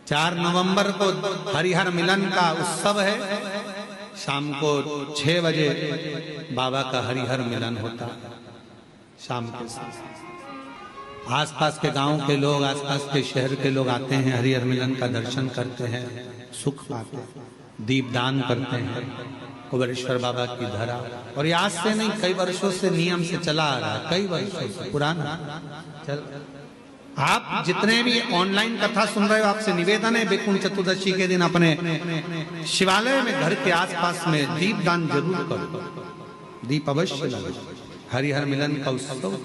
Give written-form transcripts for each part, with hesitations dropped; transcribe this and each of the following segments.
4 नवंबर को हरिहर मिलन का उत्सव है। शाम को 6 बजे बाबा का हरिहर मिलन होता है। शाम के समय आसपास के गांव के लोग, आसपास के शहर के लोग आते हैं, हरिहर मिलन का दर्शन करते हैं, सुख पाते हैं, दीपदान करते हैं कुबेरेश्वर बाबा की धरा। और ये आज से नहीं, कई वर्षों से नियम से चला आ रहा है, कई वर्षों से पुराना चल। आप जितने भी ऑनलाइन कथा सुन रहे हो, आपसे निवेदन है वैकुंठ चतुर्दशी के दिन अपने शिवालय में, घर के आसपास में दीपदान जरूर करो, दीप अवश्य लगाओ। हरिहर मिलन का उत्सव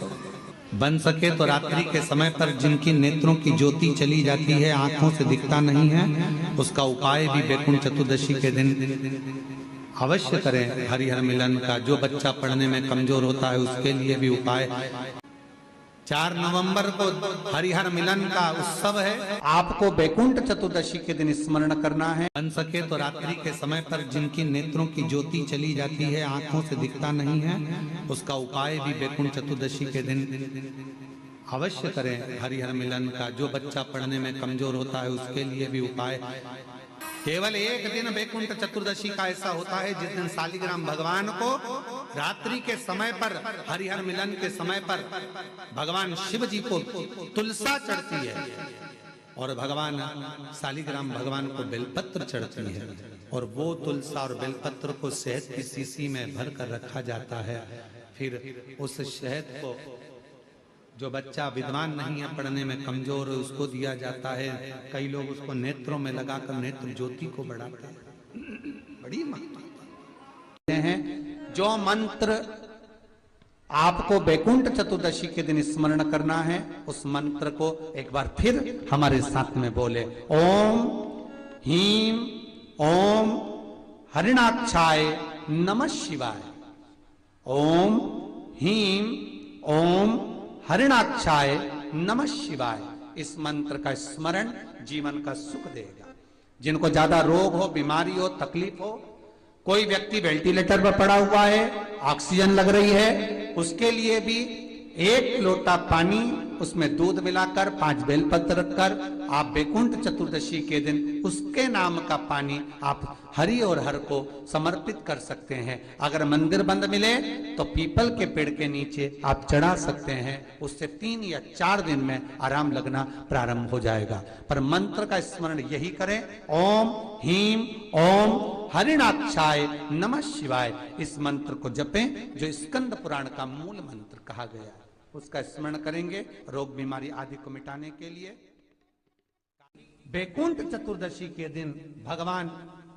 बन सके तो रात्रि के समय पर जिनकी नेत्रों की ज्योति चली जाती है, आंखों से दिखता नहीं है, उसका उपाय भी वैकुंठ चतुर्दशी के दिन अवश्य करें हरिहर मिलन का। जो बच्चा पढ़ने में कमजोर होता है उसके लिए भी उपाय। 4 नवंबर को हरिहर मिलन का उत्सव है। आपको वैकुंठ चतुर्दशी के दिन स्मरण करना है। बन सके तो रात्रि के समय पर जिनकी नेत्रों की ज्योति चली जाती है, आंखों से दिखता नहीं है, उसका उपाय भी वैकुंठ चतुर्दशी के दिन अवश्य करें हरिहर मिलन का। जो बच्चा पढ़ने में कमजोर होता है उसके लिए भी उपाय। केवल एक दिन वैकुंठ चतुर्दशी का ऐसा होता है जिस दिन शालिग्राम भगवान को रात्रि के समय पर, हरिहर मिलन के समय पर भगवान शिव जी को तुलसा चढ़ती है और भगवान शालिग्राम भगवान को बेलपत्र चढ़ती है, और वो तुलसा और बेलपत्र को शहद की शीशी में भर कर रखा जाता है। फिर उस शहद को जो बच्चा विद्वान नहीं है, पढ़ने में कमजोर, उसको दिया जाता है। कई लोग उसको नेत्रों में लगाकर नेत्र ज्योति को बढ़ाते हैं। बड़ी महत्व है। जो मंत्र आपको वैकुंठ चतुर्दशी के दिन स्मरण करना है, उस मंत्र को एक बार फिर हमारे साथ में बोले। ओम हीम ओम हरिणाक्षाय नमः शिवाय। ओम हीम ओम हरिणाक्षाय नमः शिवाय। इस मंत्र का स्मरण जीवन का सुख देगा। जिनको ज्यादा रोग हो, बीमारी हो, तकलीफ हो, कोई व्यक्ति वेंटिलेटर पर पड़ा हुआ है, ऑक्सीजन लग रही है, उसके लिए भी 1 लोटा पानी, उसमें दूध मिलाकर 5 बेलपत्र रखकर आप वैकुंठ चतुर्दशी के दिन उसके नाम का पानी आप हरि और हर को समर्पित कर सकते हैं। अगर मंदिर बंद मिले तो पीपल के पेड़ के नीचे आप चढ़ा सकते हैं। उससे 3 या 4 दिन में आराम लगना प्रारंभ हो जाएगा। पर मंत्र का स्मरण यही करें, ओम हीम ओम हरिणाक्षाय नमः शिवाय। इस मंत्र को जपें जो स्कंद पुराण का मूल मंत्र कहा गया है, उसका स्मरण करेंगे रोग बीमारी आदि को मिटाने के लिए। वैकुंठ चतुर्दशी के दिन भगवान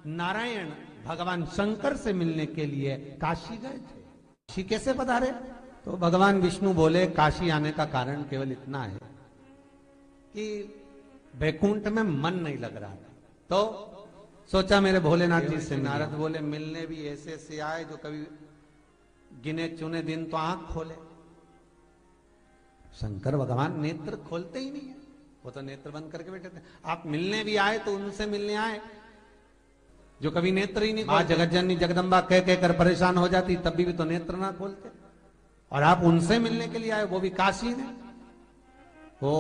नारायण भगवान शंकर से मिलने के लिए काशी गए थे। काशी कैसे पधारे? तो भगवान विष्णु बोले काशी आने का कारण केवल इतना है कि वैकुंठ में मन नहीं लग रहा था, तो सोचा मेरे भोलेनाथ जी से। नारद बोले मिलने भी ऐसे से आए जो कभी गिने चुने दिन तो आंख खोले। शंकर भगवान नेत्र खोलते ही नहीं है, वो तो नेत्र बंद करके बैठे थे। आप मिलने भी आए तो उनसे मिलने आए जो कभी नेत्र ही नहीं खोलते। जगत जननी जगदम्बा कह कहकर परेशान हो जाती, तब भी तो नेत्र ना खोलते, और आप उनसे मिलने के लिए आए, वो भी काशी में। वो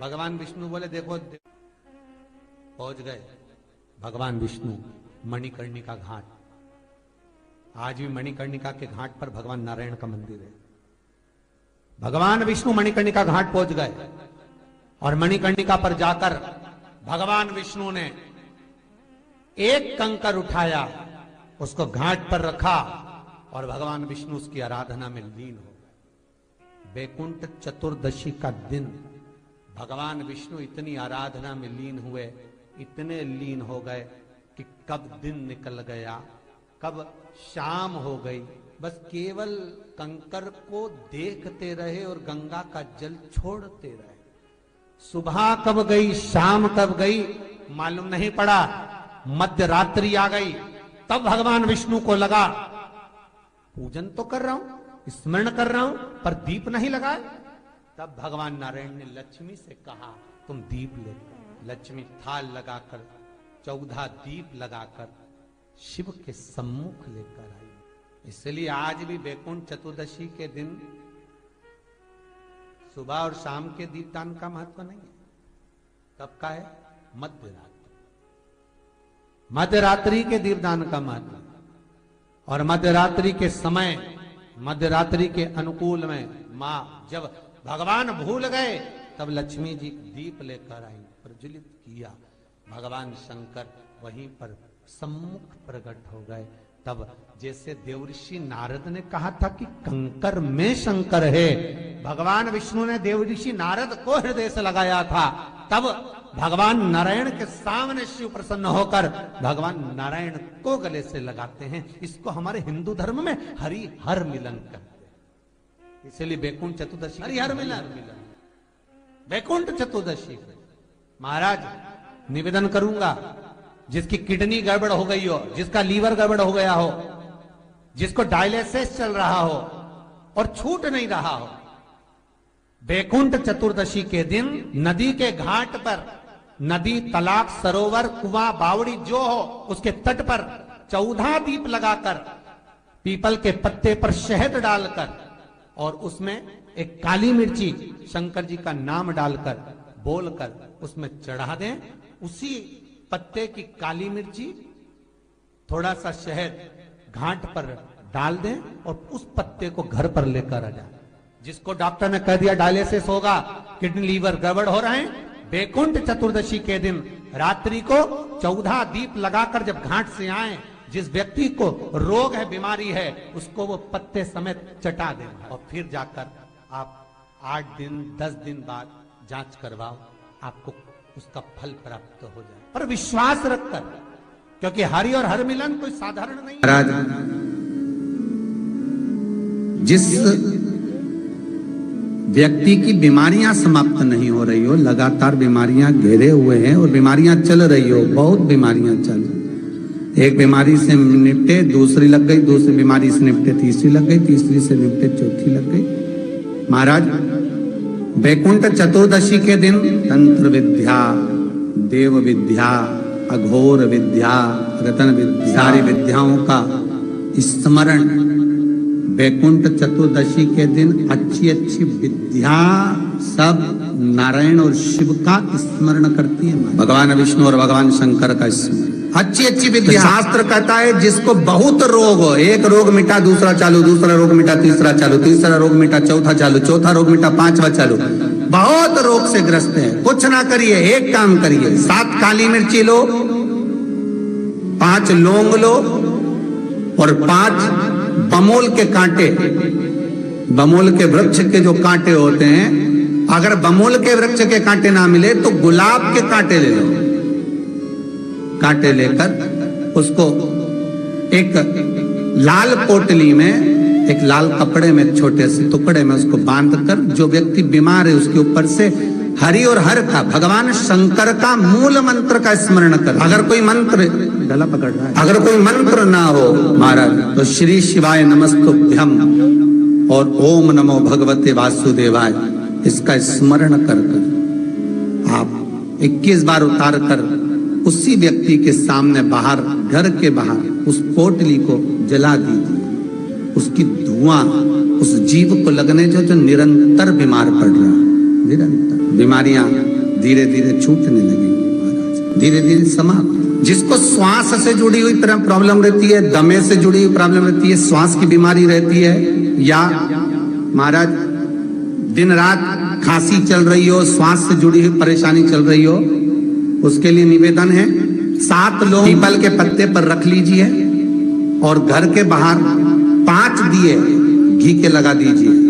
भगवान विष्णु बोले देखो, पहुंच गए भगवान विष्णु मणिकर्णिका घाट। आज भी मणिकर्णिका के घाट पर भगवान नारायण का मंदिर है। भगवान विष्णु मणिकर्णिका घाट पहुंच गए और मणिकर्णिका पर जाकर भगवान विष्णु ने एक कंकर उठाया, उसको घाट पर रखा और भगवान विष्णु उसकी आराधना में लीन हो गए। वैकुंठ चतुर्दशी का दिन भगवान विष्णु इतनी आराधना में लीन हुए, इतने लीन हो गए कि कब दिन निकल गया, कब शाम हो गई, बस केवल कंकर को देखते रहे और गंगा का जल छोड़ते रहे। सुबह कब गई, शाम कब गई, मालूम नहीं पड़ा। मध्य रात्रि आ गई, तब भगवान विष्णु को लगा पूजन तो कर रहा हूं, स्मरण कर रहा हूं, पर दीप नहीं लगाए। तब भगवान नारायण ने लक्ष्मी से कहा तुम दीप लेकर। लक्ष्मी थाल लगाकर 14 दीप लगाकर शिव के सम्मुख लेकर आई। इसलिए आज भी वैकुंठ चतुर्दशी के दिन सुबह और शाम के दीपदान का महत्व नहीं है। कब का है? मध्यरात्रि के दीपदान का महत्व। और मध्यरात्रि के समय, मध्यरात्रि के अनुकूल में मां जब भगवान भूल गए तब लक्ष्मी जी दीप लेकर आई, प्रज्वलित किया, भगवान शंकर वहीं पर सम्मुख प्रकट हो गए। तब जैसे देवऋषि नारद ने कहा था कि कंकर में शंकर है, भगवान विष्णु ने देवऋषि नारद को हृदय से लगाया था, तब भगवान नारायण के सामने शिव प्रसन्न होकर भगवान नारायण को गले से लगाते हैं। इसको हमारे हिंदू धर्म में हरिहर मिलन कहते हैं। इसलिए बैकुंठ चतुर्दशी हरिहर मिलन, बैकुंठ चतुर्दशी। महाराज निवेदन करूंगा, जिसकी किडनी गड़बड़ हो गई हो, जिसका लीवर गड़बड़ हो गया हो, जिसको डायलिसिस चल रहा हो और छूट नहीं रहा हो, बैकुंठ चतुर्दशी के दिन नदी के घाट पर, नदी, तालाब, सरोवर, कुआं, बावड़ी जो हो, उसके तट पर 14 दीप लगाकर, पीपल के पत्ते पर शहद डालकर और उसमें एक काली मिर्ची शंकर जी का नाम डालकर बोलकर उसमें चढ़ा दें। उसी पत्ते की काली मिर्ची, थोड़ा सा शहद घाट पर डाल दें और उस पत्ते को घर पर लेकर आ जाए। जिसको डॉक्टर ने कह दिया डायलिसिस होगा, किडनी लीवर गड़बड़ हो रहे हैं, बैकुंठ चतुर्दशी के दिन रात्रि को 14 दीप लगाकर जब घाट से आए, जिस व्यक्ति को रोग है, बीमारी है, उसको वो पत्ते समेत चटा देना और फिर जाकर आप 8 दिन 10 दिन बाद जांच करवाओ, आपको उसका फल प्राप्त हो जाए, पर विश्वास रखकर, क्योंकि हरि और हर मिलन कोई साधारण नहीं। महाराज, जिस व्यक्ति की बीमारियां समाप्त नहीं हो रही हो, लगातार बीमारियां घेरे हुए हैं और बीमारियां चल रही हो, बहुत बीमारियां चल, एक बीमारी से निपटे दूसरी लग गई, दूसरी बीमारी से निपटे तीसरी लग गई, तीसरी से निपटे चौथी लग गई। महाराज, बैकुंठ चतुर्दशी के दिन तंत्र विद्या, देव विद्या, अघोर विद्या, रतन विद्या, सारी विद्याओं का स्मरण बैकुंठ चतुर्दशी के दिन अच्छी अच्छी विद्या सब नारायण और शिव का स्मरण करती है, भगवान विष्णु और भगवान शंकर का स्मरण, अच्छी अच्छी विद्या। शास्त्र कहता है जिसको बहुत रोग हो, एक रोग मिटा दूसरा चालू, दूसरा रोग मिटा तीसरा चालू, तीसरा रोग मिटा चौथा चालू, चौथा रोग मिटा पांचवा चालू, बहुत रोग से ग्रस्त है। कुछ ना करिए, एक काम करिए, 7 काली मिर्ची लो, 5 लौंग लो और 5 बमोल के कांटे, बमोल के वृक्ष के जो कांटे होते हैं, अगर बमोल के वृक्ष के कांटे ना मिले तो गुलाब के कांटे ले लो, कांटे लेकर उसको एक लाल पोटली में, एक लाल कपड़े में, छोटे से टुकड़े में उसको बांधकर, जो व्यक्ति बीमार है उसके ऊपर से हरि और हर का, भगवान शंकर का मूल मंत्र का स्मरण कर। अगर कोई मंत्र, गला पकड़ रहा है, अगर कोई मंत्र ना हो महाराज, तो श्री शिवाय नमस्तुभ्यम और ओम नमो भगवते वासुदेवाय, इसका स्मरण कर आप 21 बार उतार कर उसी व्यक्ति के सामने बाहर, घर के बाहर उस पोटली को जला दीजिए। उसकी धुआं उस जीव को लगने जो निरंतर बीमार पड़ रहा है, निरंतर बीमारियां धीरे धीरे छूटने लगेंगी महाराज, धीरे धीरे समाप्त। जिसको श्वास से जुड़ी हुई प्रॉब्लम रहती है, दमे से जुड़ी हुई प्रॉब्लम रहती है, श्वास की बीमारी रहती है, या महाराज दिन रात खांसी चल रही हो, श्वास से जुड़ी हुई परेशानी चल रही हो, उसके लिए निवेदन है 7 लौंग पीपल के पत्ते पर रख लीजिए और घर के बाहर 5 दिए घी के लगा दीजिए।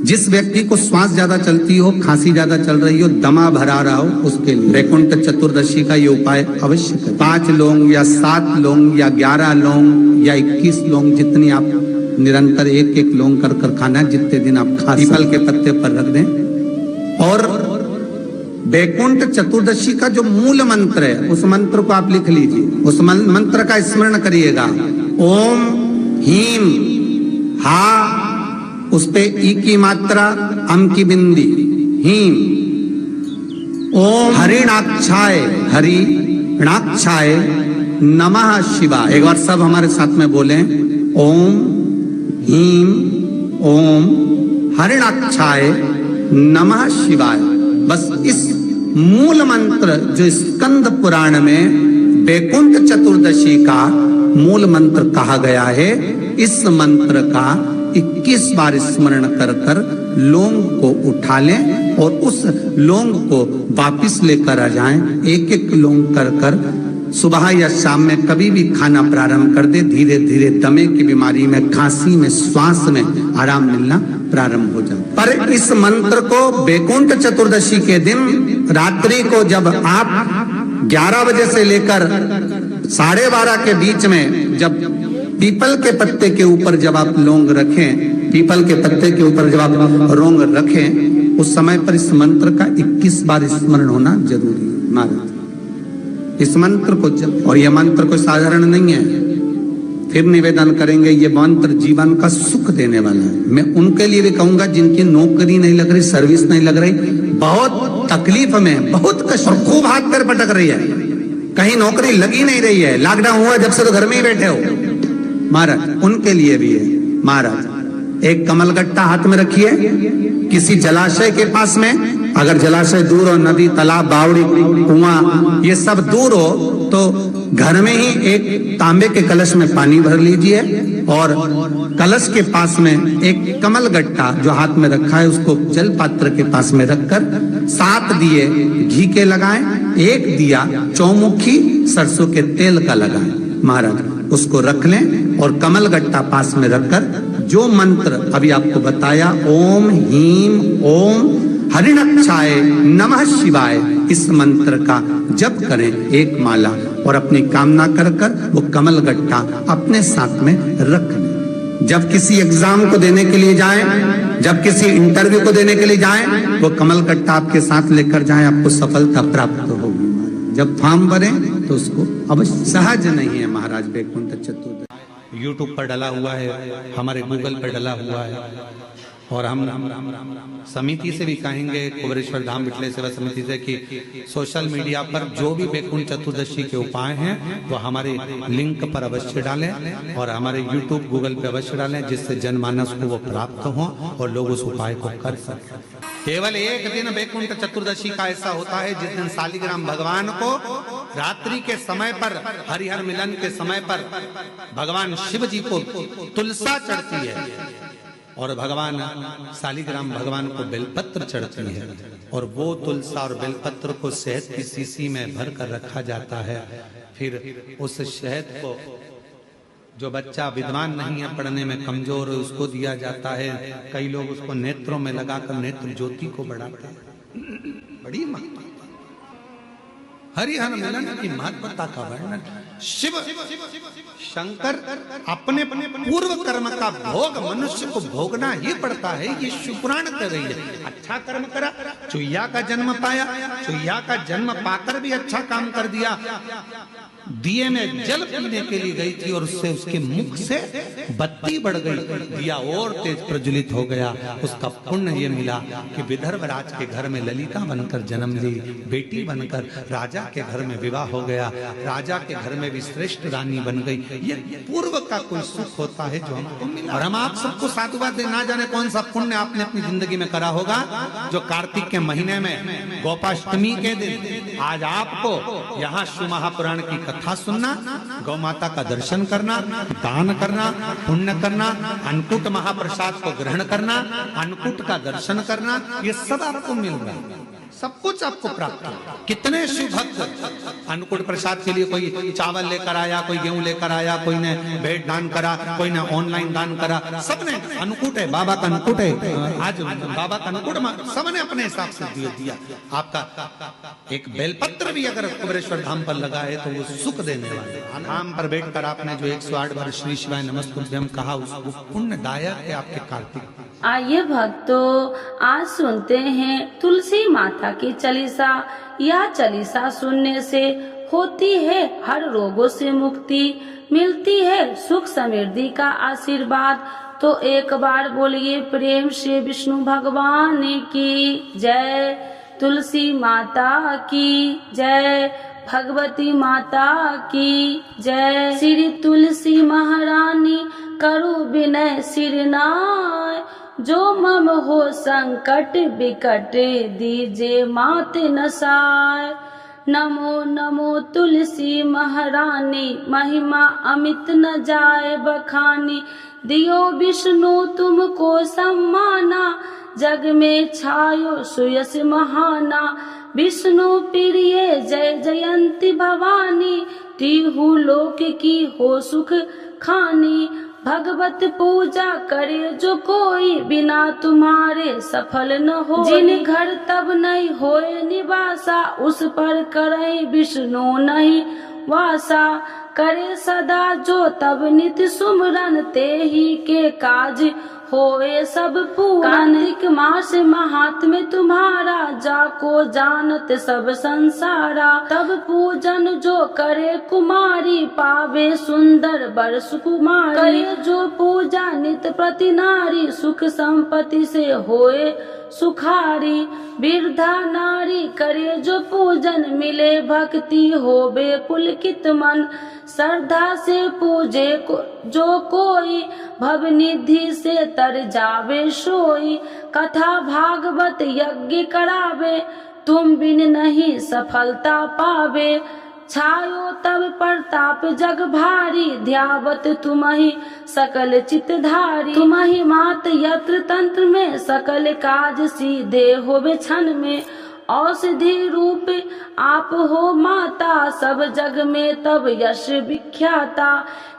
जिस व्यक्ति को श्वास ज्यादा चलती हो, खांसी ज्यादा चल रही हो, दमा भरा रहा हो, उसके लिए बैकुंठ चतुर्दशी का ये उपाय अवश्य करें। 5 लौंग या 7 लौंग या 11 लौंग या 21 लौंग, जितनी आप निरंतर एक एक लौंग कर खाना, जितने दिन आप खा, पीपल के पत्ते पर रख दें। और बैकुंठ चतुर्दशी का जो मूल मंत्र है, उस मंत्र को आप लिख लीजिए, उस मंत्र का स्मरण करिएगा। ओम हीम हा, उस पे ई की मात्रा, अम की बिंदी, हीम। ओम हरिणाक्षाय, हरिणाक्षाय नमः शिवाय। एक बार सब हमारे साथ में बोलें, ओम हीम ओम हरिणाक्षाय नमः शिवाय। बस इस मूल मंत्र जो स्कंद पुराण में वैकुंठ चतुर्दशी का मूल मंत्र कहा गया है, इस मंत्र का 21 बार स्मरण कर कर लौंग को उठा लें और उस लौंग को वापिस लेकर आ जाएं। एक एक लौंग कर कर सुबह या शाम में कभी भी खाना प्रारंभ कर दे, धीरे धीरे दमे की बीमारी में, खांसी में, श्वास में आराम मिलना प्रारंभ हो जाए। पर इस मंत्र को वैकुंठ चतुर्दशी के दिन रात्रि को जब आप 11 बजे से लेकर 12:30 के बीच में जब पीपल के पत्ते के ऊपर जब आप लौंग रखें, पीपल के पत्ते के ऊपर जब आप लौंग रखें, उस समय पर इस मंत्र का 21 बार स्मरण होना जरूरी है महाराज। इस मंत्र को और यह मंत्र कोई साधारण नहीं है। फिर निवेदन करेंगे, ये मंत्र जीवन का सुख देने वाला है। मैं उनके लिए भी कहूंगा जिनकी नौकरी नहीं लग रही, सर्विस नहीं लग रही, बहुत तकलीफ में, बहुत कष्ट, और खूब हाथ पैर पटक रही है, कहीं नौकरी लगी नहीं रही है, लॉकडाउन हुआ जब से तो घर में ही बैठे हो महाराज, उनके लिए भी है महाराज। एक कमलगट्टा हाथ में रखिए, किसी जलाशय के पास में, अगर जलाशय दूर हो, नदी, तालाब, बावड़ी, कुआं ये सब दूर हो, तो घर में ही एक तांबे के कलश में पानी भर लीजिए और कलश के पास में एक कमलगट्टा जो हाथ में रखा है उसको जल पात्र के पास में रखकर 7 दिए घी के लगाएं, 1 दिया चौमुखी सरसों के तेल का लगाएं महाराज, उसको रख लें और कमलगट्टा पास में रखकर जो मंत्र अभी आपको बताया, ओम हीम ओम हरिणक्षाय नमः शिवाय, इस मंत्र का जप करें 1 माला और अपनी कामना कर कर वो कमलगट्टा अपने साथ में रख लें। जब किसी एग्जाम को देने के लिए जाएं, जब किसी इंटरव्यू को देने के लिए जाएं, वो कमलगट्टा आपके साथ लेकर जाएं, आपको सफलता प्राप्त होगी। जब फॉर्म भरें तो उसको अवश्य, सहज नहीं है महाराज वैकुंठ चतुर्दशी। यूट्यूब पर डला हुआ है, हमारे गूगल पर डला हुआ है, और हम समिति से भी कहेंगे, कुबेरेश्वर धाम विठले सेवा समिति से, कि सोशल मीडिया पर जो भी वैकुंठ चतुर्दशी के उपाय हैं वो हमारे लिंक पर अवश्य डालें और हमारे यूट्यूब गूगल पे अवश्य डालें, जिससे जनमानस को वो प्राप्त हो और लोग उस उपाय को कर सकें। केवल एक दिन वैकुंठ चतुर्दशी का ऐसा होता है जिस दिन शालिग्राम भगवान को रात्रि के समय पर, हरिहर मिलन के समय पर भगवान शिव जी को तुलसा चढ़ती है और भगवान शालिग्राम भगवान को बेलपत्र चढ़ती है, और वो तुलसा और बेलपत्र को शहद की शीशी में भर कर रखा जाता है। फिर उस शहद को जो बच्चा विद्वान नहीं है, पढ़ने में कमजोर, उसको दिया जाता है। कई लोग उसको नेत्रों में लगाकर नेत्र ज्योति को बढ़ाते हैं। बड़ी महत्ता, हरिहर मिलन की महत्वता का वर्णन। शिव शंकर अपने पूर्व कर्म का भोग मनुष्य को भोगना ही पड़ता है, ये शिवपुराण कर रही है। अच्छा कर्म करा, चुईया का जन्म पाया, चुईया का जन्म पाकर भी अच्छा काम कर दिया। दिए में जल पीने के लिए गई थी और उससे उसके मुख से बत्ती बढ़ गई, दिया और तेज प्रज्वलित हो गया। उसका पुण्य ये मिला कि विदर्भ राज के घर में ललिता बनकर जन्म ली, बेटी बनकर राजा के घर में विवाह हो गया, राजा के घर में भी श्रेष्ठ रानी बन गई। ये पूर्व का कोई सुख होता है जो हमको मिला। और हम आप सबको साधुवाद दे, ना जाने कौन सा पुण्य आपने अपनी जिंदगी में करा होगा, जो कार्तिक के महीने में गोपाष्टमी के दिन आज आपको यहाँ शिव महापुराण की कथा सुनना, गौ माता का दर्शन करना, दान करना, पुण्य करना, अन्नकूट महाप्रसाद को ग्रहण करना, अन्नकूट का दर्शन करना, ये सब आपको मिल रहा है, सब कुछ आपको प्राप्त है। कितने शिव भक्त अन्नकूट प्रसाद के लिए कोई चावल लेकर आया, कोई गेहूं लेकर आया, कोई ने भेंट दान करा, कोई ने ऑनलाइन दान करा, सबने अन्नकूट है, बाबा का अन्नकूट है, आज बाबा का अन्नकूट, सबने अपने हिसाब से दिया। आपका एक बेलपत्र भी अगर कुबेरेश्वर धाम पर लगा है तो वो सुख देने वाले। धाम पर बैठकर आपने जो 108 बार श्री शिवाय नमस्तुभ्यम कहा, वो पुण्यदायक है आपके कार्तिक। आइए भक्तों, आज सुनते हैं तुलसी माता की चालीसा। यह चालीसा सुनने से होती है हर रोगों से मुक्ति, मिलती है सुख समृद्धि का आशीर्वाद। तो एक बार बोलिए प्रेम से विष्णु भगवान की जय, तुलसी माता की जय, भगवती माता की जय। श्री तुलसी महारानी करु विनय सिर नाय। जो मम हो संकट विकट दीजे मात नसाय। नमो नमो तुलसी महारानी महिमा अमित न जाए बखानी। दियो विष्णु तुमको सम्माना जग में छायो सुयस महाना। विष्णु प्रिय जय जयंती भवानी तिहु लोक की हो सुख खानी। भगवत पूजा करे जो कोई बिना तुम्हारे सफल न हो। जिन घर तब नहीं होए निवासा उस पर करे विष्णु नहीं वासा। करे सदा जो तब नित्य सुमरन ते ही के काज होए सब पूरन। कार्तिक मास महात्म्य तुम्हारा जाको जानत सब संसारा। तब पूजन जो करे कुमारी पावे सुंदर वर सुकुमारी। करे जो पूजा नित प्रति नारी सुख संपत्ति से होए सुखारी। वृद्धा नारी करे जो पूजन मिले भक्ति होवे पुलकित मन। श्रद्धा से पूजे जो कोई भवनिधि से तर जावे सोई। कथा भागवत यज्ञ करावे तुम बिन नहीं सफलता पावे। छायो तब प्रताप जग भारी ध्यावत तुम्हि सकल चितधारी। तुम्हि मात यत्र तंत्र में सकल काज सीधे होवे क्षण में। औषधि रूप आप हो माता सब जग में तब यश विख्याता।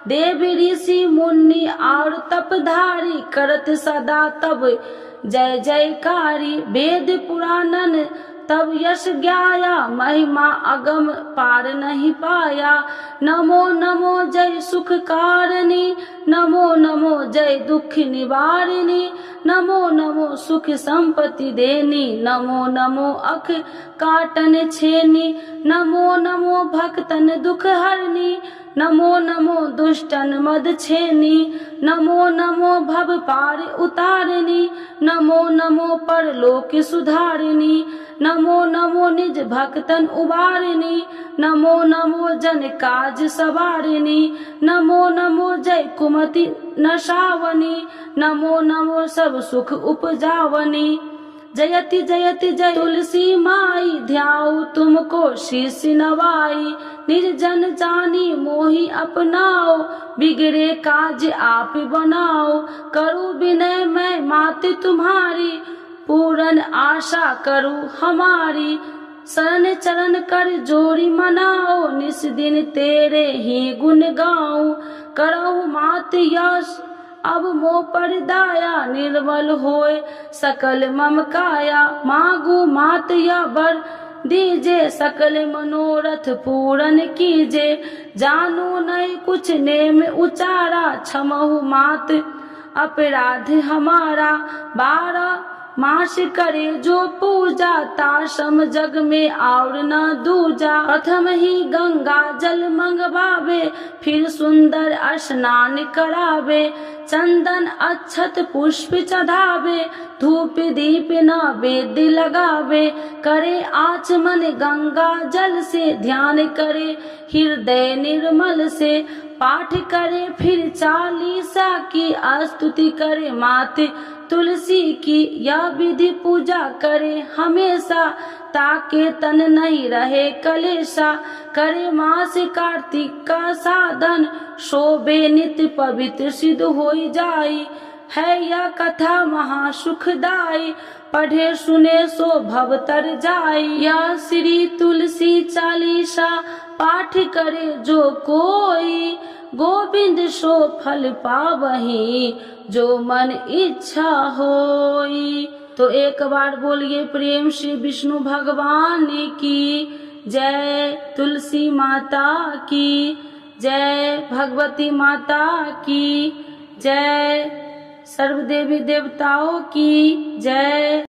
देव ऋषि मुनि और तपधारी करत सदा तब जय जयकारी। वेद पुराणन तब यश ज्ञाया महिमा अगम पार नहीं पाया। नमो नमो जय सुख कारिणी नमो नमो जय दुख निवारिणी। नमो नमो सुख संपत्ति देनी नमो नमो अख काटन छेनी। नमो नमो भक्तन दुख हरनी नमो नमो दुष्टन मद छेनी। नमो नमो भव पार उतारिणी नमो नमो परलोक सुधारिणी। नमो नमो निज भक्तन उबारिणी नमो नमो जन काज सवारिणी। नमो नमो जय कुमति नशावनी नमो नमो सब सुख उपजावनी। जयति जयति जय तुलसी माई ध्याऊ तुमको शीश नवाई। निर्जन जानी मोहि अपनाओ बिगड़े काज आप बनाओ। करूँ विनय मैं माते तुम्हारी पूरन आशा करूँ हमारी। शरण चरण कर जोड़ी मनाओ निस दिन तेरे ही गुण गाऊं। करहु मात यश अब मोह पर दाया निर्मल होए सकल मम काया। मांगू मात या वर दीजे सकल मनोरथ पूरन कीजे। जानू नहीं कुछ नेम उचारा क्षमहु मात अपराध हमारा। 12 मास करे जो पूजा ताशम जग में और न दूजा। प्रथम ही गंगा जल मंगवावे फिर सुंदर स्नान करावे। चंदन अक्षत पुष्प चढ़ावे धूप दीप नैवेद्य लगावे। करे आचमन गंगा जल से ध्यान करे हृदय निर्मल से। पाठ करे फिर 40 की स्तुति करे माते तुलसी की। यह विधि पूजा करे हमेशा ताके तन नहीं रहे कलेशा। करे मास कार्तिक का साधन शोभे नित्य पवित्र सिद्ध हो जाई। है यह कथा महासुखदाई पढ़े सुने सो भव तर जाई। यह श्री तुलसी चालीसा पाठ करे जो कोई। गोविंद सो फल पावही जो मन इच्छा होई। तो एक बार बोलिए प्रेम से विष्णु भगवान की जय। तुलसी माता की जय। भगवती माता की जय। सर्व देवी देवताओं की जय।